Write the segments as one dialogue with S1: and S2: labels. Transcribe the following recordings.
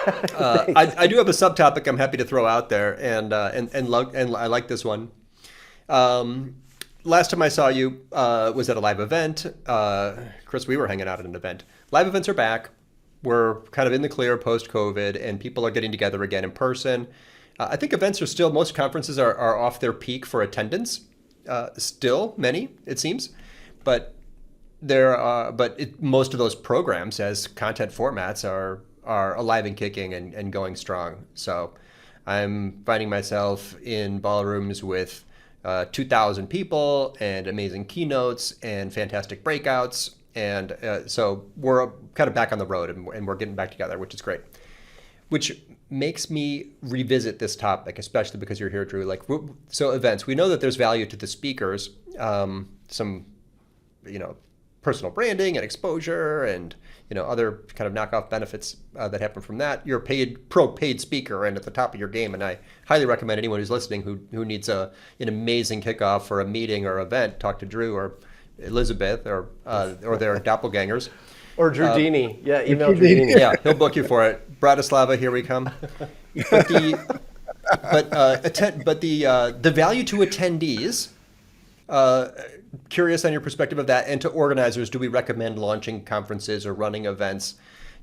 S1: I do have a subtopic I'm happy to throw out there, and I like this one. Um, Last time I saw you was at a live event. Chris, we were hanging out at an event. Live events are back. We're kind of in the clear post COVID, and people are getting together again in person. I think events are still, most conferences are off their peak for attendance. Still, many, it seems. But most of those programs as content formats are alive and kicking and going strong. So I'm finding myself in ballrooms with 2,000 people and amazing keynotes and fantastic breakouts. And so we're kind of back on the road and we're getting back together, which is great. Which makes me revisit this topic, especially because you're here, Drew. So events, we know that there's value to the speakers, some, personal branding and exposure and, other kind of knockoff benefits that happen from that. You're a paid speaker and at the top of your game. And I highly recommend anyone who's listening who needs an amazing kickoff for a meeting or event, talk to Drew or Elizabeth or their doppelgangers.
S2: Or Drew Dini. Yeah, email Drew Dini.
S1: Yeah, he'll book you for it. Bratislava, here we come. But the value to attendees, curious on your perspective of that, and to organizers, do we recommend launching conferences or running events?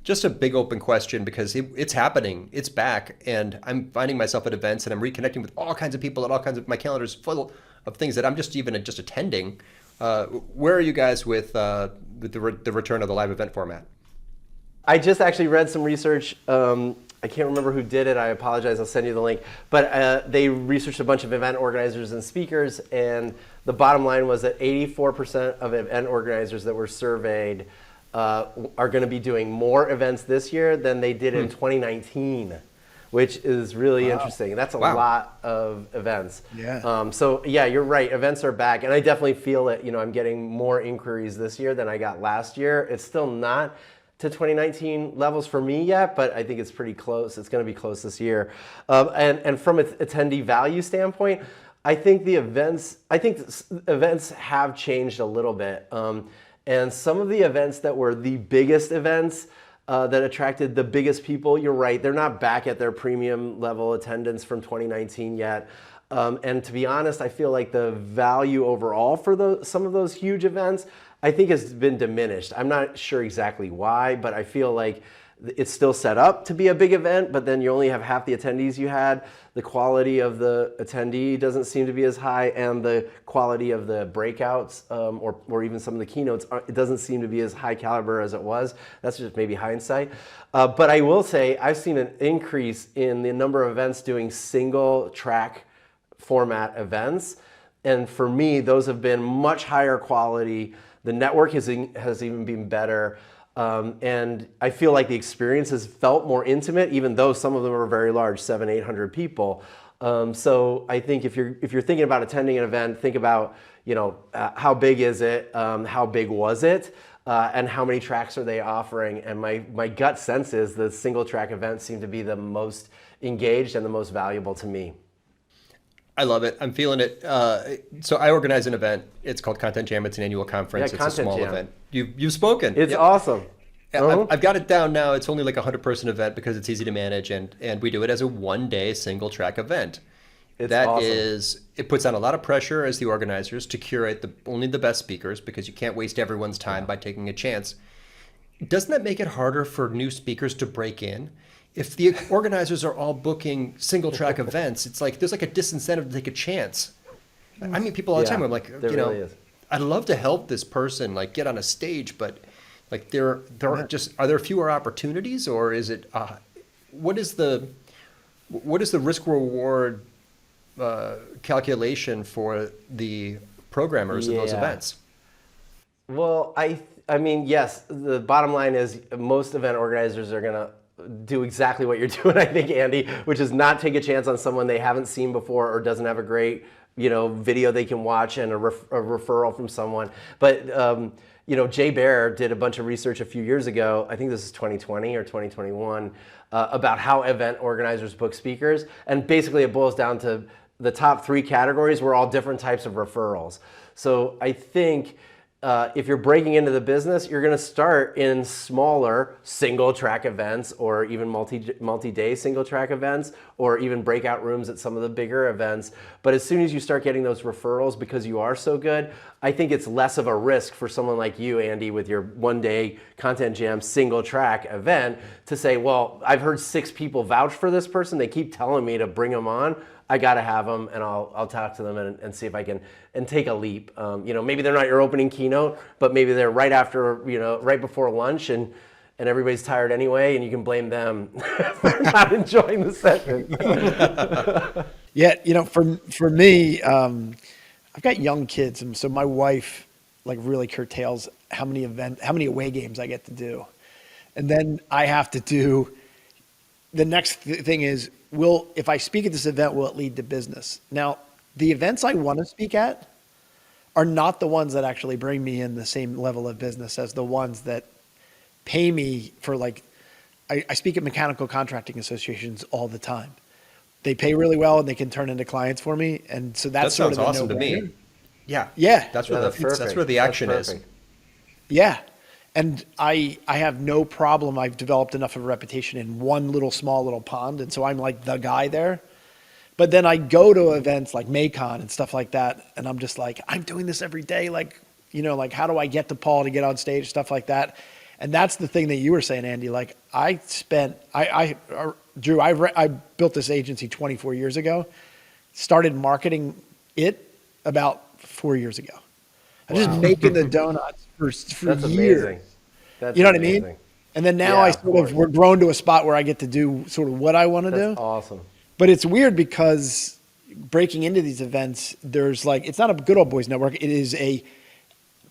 S1: Just a big open question because it's happening, it's back, and I'm finding myself at events and I'm reconnecting with all kinds of people and all kinds of, my calendar's full of things that I'm just attending. Where are you guys with the return of the live event format?
S2: I just actually read some research. I can't remember who did it. I apologize. I'll send you the link. But they researched a bunch of event organizers and speakers, and the bottom line was that 84% of event organizers that were surveyed are going to be doing more events this year than they did in 2019, which is really interesting. That's a lot of events.
S3: Yeah.
S2: So yeah, you're right. Events are back, and I definitely feel it. I'm getting more inquiries this year than I got last year. It's still not to 2019 levels for me yet, but I think it's pretty close. It's going to be close this year. And from an attendee value standpoint, I think events have changed a little bit. And some of the events that were the biggest events that attracted the biggest people, you're right, they're not back at their premium level attendance from 2019 yet. And to be honest, I feel like the value overall for some of those huge events, I think has been diminished. I'm not sure exactly why, but I feel like it's still set up to be a big event, but then you only have half the attendees you had. The quality of the attendee doesn't seem to be as high, and the quality of the breakouts or even some of the keynotes, it doesn't seem to be as high caliber as it was. That's just maybe hindsight. But I will say I've seen an increase in the number of events doing single track format events. And for me, those have been much higher quality. The network has even been better. And I feel like the experience has felt more intimate, even though some of them are very large, 700-800 people. So I think if you're thinking about attending an event, think about how big is it, how big was it, and how many tracks are they offering. And my gut sense is the single track events seem to be the most engaged and the most valuable to me.
S1: I love it. I'm feeling it. So I organize an event. It's called Content Jam. It's an annual conference.
S2: Yeah,
S1: it's a small
S2: Jam.
S1: event. You've spoken.
S2: It's awesome.
S1: I've got it down now. It's only like a 100-person event because it's easy to manage, and we do it as a one-day single-track event.
S2: It's
S1: That
S2: awesome.
S1: it puts on a lot of pressure as the organizers to curate only the best speakers because you can't waste everyone's time by taking a chance. Doesn't that make it harder for new speakers to break in? If the organizers are all booking single track events, it's like there's like a disincentive to take a chance. I meet people all the time. I'm like,
S2: really is.
S1: I'd love to help this person like get on a stage, but like there are there fewer opportunities, or is it what is the risk reward calculation for the programmers of those events?
S2: Well, I mean, yes, the bottom line is most event organizers are going to do exactly what you're doing, I think, Andy, which is not take a chance on someone they haven't seen before or doesn't have a great, video they can watch and a referral from someone. But, Jay Baer did a bunch of research a few years ago, I think this is 2020 or 2021, about how event organizers book speakers. And basically it boils down to the top 3 categories were all different types of referrals. So I think if you're breaking into the business, you're going to start in smaller single track events, or even multi-day single track events, or even breakout rooms at some of the bigger events. But as soon as you start getting those referrals because you are so good, I think it's less of a risk for someone like you, Andy, with your one-day Content Jam single track event to say, well, I've heard 6 people vouch for this person. They keep telling me to bring them on. I got to have them, and I'll talk to them and see if I can and take a leap. Maybe they're not your opening keynote, but maybe they're right after, right before lunch, and everybody's tired anyway, and you can blame them for not enjoying the session.
S3: Yeah, for me, I've got young kids, and so my wife like really curtails how many away games I get to do, and then I have to do. The next thing is, if I speak at this event, will it lead to business? Now, the events I want to speak at are not the ones that actually bring me in the same level of business as the ones that pay me for, like, I speak at mechanical contracting associations all the time. They pay really well and they can turn into clients for me. And so that's
S1: that sounds
S3: sort of
S1: awesome to me. Yeah.
S3: Yeah.
S1: That's where the action is.
S3: Yeah. And I have no problem. I've developed enough of a reputation in one small little pond. And so I'm like the guy there. But then I go to events like Maycon and stuff like that. And I'm just like, I'm doing this every day. Like, how do I get to Paul to get on stage, stuff like that. And that's the thing that you were saying, Andy. Like Drew, I built this agency 24 years ago, started marketing it about 4 years ago. I'm just making the donuts for
S2: That's
S3: years.
S2: amazing. That's
S3: you know what
S2: amazing.
S3: I mean? And then now we're grown to a spot where I get to do sort of what I want to do.
S2: That's awesome.
S3: But it's weird because breaking into these events, it's not a good old boys network. It is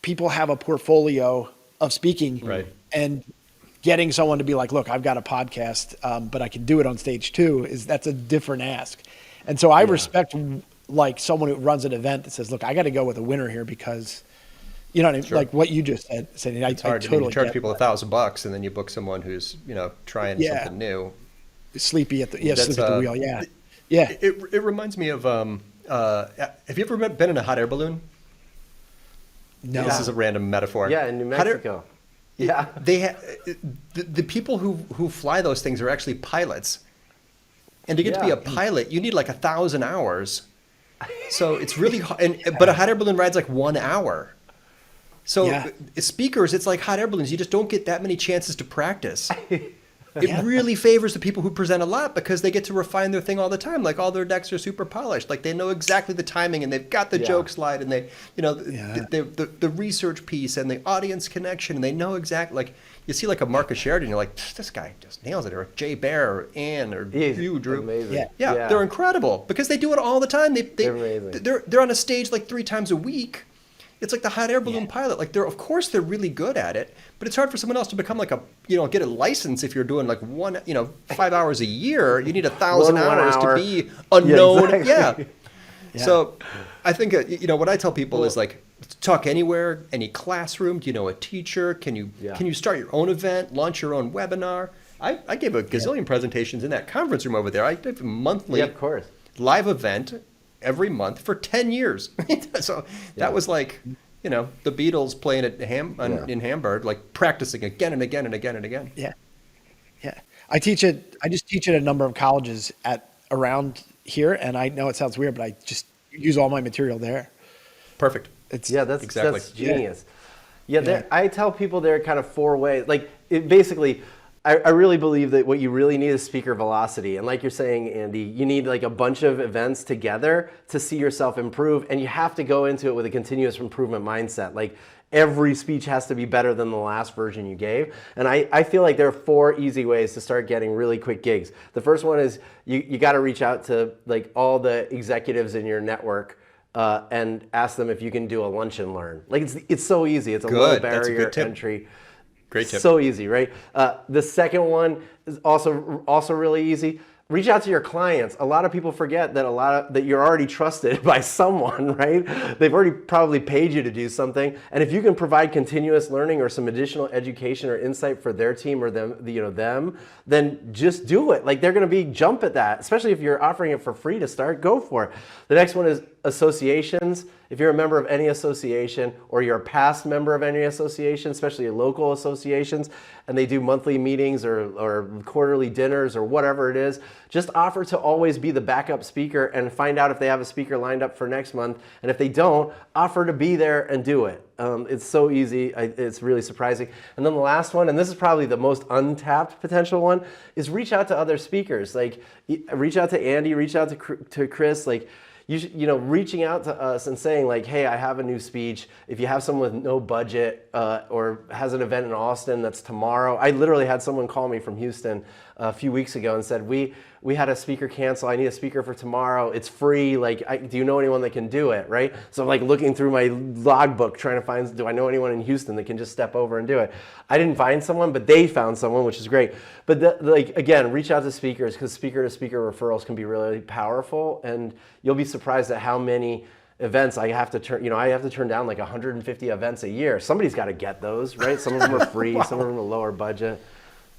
S3: people have a portfolio of speaking,
S1: right?
S3: And getting someone to be like, look, I've got a podcast, but I can do it on stage too. That's a different ask. And so I respect like someone who runs an event that says, look, I got to go with a winner here because,
S1: Sure.
S3: like what you just said.
S1: It's hard. You charge people $1,000 and then you book someone who's, trying something new.
S3: Sleepy at the wheel. Yeah. Yeah.
S1: It reminds me of, have you ever been in a hot air balloon?
S3: No.
S1: This is a random metaphor.
S2: Yeah, in New Mexico. Yeah.
S1: The people who fly those things are actually pilots. And to get to be a pilot, you need like 1,000 hours. So it's really hard. But a hot air balloon rides like 1 hour. So speakers, it's like hot air balloons. You just don't get that many chances to practice. It really favors the people who present a lot because they get to refine their thing all the time. Like all their decks are super polished. Like they know exactly the timing and they've got the joke slide and they, the research piece and the audience connection and they know exactly. Like you see like a Marcus Sheridan, you're like, this guy just nails it. Or Jay Bear or Ann or you, Drew.
S2: Amazing.
S1: Yeah, they're incredible because they do it all the time.
S2: They're amazing.
S1: They're on a stage like 3 times a week. It's like the hot air balloon pilot. Like of course they're really good at it, but it's hard for someone else to become like get a license if you're doing like 5 hours a year. You need 1,000 hours to be unknown. Yeah. So I think, what I tell people is like, talk anywhere, any classroom. Do you know a teacher? Can you start your own event, launch your own webinar? I gave a gazillion presentations in that conference room over there. I did a monthly live event every month for 10 years. So that was like, the Beatles playing at in Hamburg, like practicing again and again and again and again.
S3: Yeah. Yeah. I just teach at a number of colleges around here. And I know it sounds weird, but I just use all my material there.
S1: Perfect.
S2: That's genius. I tell people there are kind of 4 ways. Like basically, I really believe that what you really need is speaker velocity. And like you're saying, Andy, you need like a bunch of events together to see yourself improve. And you have to go into it with a continuous improvement mindset. Like every speech has to be better than the last version you gave. And I feel like there are 4 easy ways to start getting really quick gigs. The first one is you got to reach out to like all the executives in your network and ask them if you can do a lunch and learn. Like it's so easy. It's a low barrier entry.
S1: Great tip.
S2: So easy, right? The second one is also really easy. Reach out to your clients. A lot of people forget that you're already trusted by someone, right? They've already probably paid you to do something. And if you can provide continuous learning or some additional education or insight for their team or them, then just do it. Like they're going to jump at that, especially if you're offering it for free to start, go for it. The next one is associations, if you're a member of any association or you're a past member of any association, especially local associations, and they do monthly meetings or quarterly dinners or whatever it is, just offer to always be the backup speaker and find out if they have a speaker lined up for next month. And if they don't, offer to be there and do it. It's so easy. It's really surprising. And then the last one, and this is probably the most untapped potential one, is reach out to other speakers. Like, reach out to Andy, reach out to Chris. Like, reaching out to us and saying like, hey, I have a new speech. If you have someone with no budget or has an event in Austin that's tomorrow. I literally had someone call me from Houston a few weeks ago and said, we had a speaker cancel. I need a speaker for tomorrow. It's free. Like, do you know anyone that can do it, right? So I'm like looking through my logbook trying to find, do I know anyone in Houston that can just step over and do it? I didn't find someone, but they found someone, which is great. But again, reach out to speakers, because speaker-to-speaker referrals can be really powerful, and you'll be surprised at how many events I have to turn, I have to turn down like 150 events a year. Somebody's got to get those, right? Some of them are free,
S1: Wow.
S2: some of them are lower budget.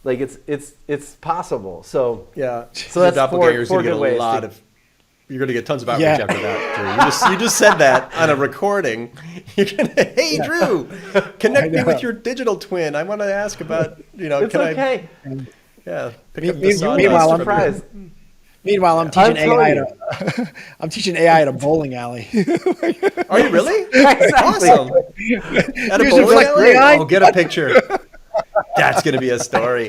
S2: Like it's possible. So
S1: Yeah.
S2: So that's
S1: doppelgangers
S2: four
S1: gonna
S2: good ways.
S1: You're going to get tons of outreach
S3: Yeah.
S1: after that, Drew. You just said that on a recording. You're gonna, hey, Drew, connect me
S3: know.
S1: with your digital twin. I want to ask about,
S2: It's
S1: can
S2: okay.
S1: pick up the
S3: Me-
S1: song.
S3: meanwhile, I'm
S2: surprised.
S3: Meanwhile, I'm teaching
S2: I'm telling
S3: AI. I'm teaching AI at a bowling alley.
S1: Are you really?
S2: Exactly.
S1: Awesome. At a
S3: Use it
S1: bowling
S3: for
S1: alley?
S3: AI?
S1: Oh, get a picture. That's going to be a story.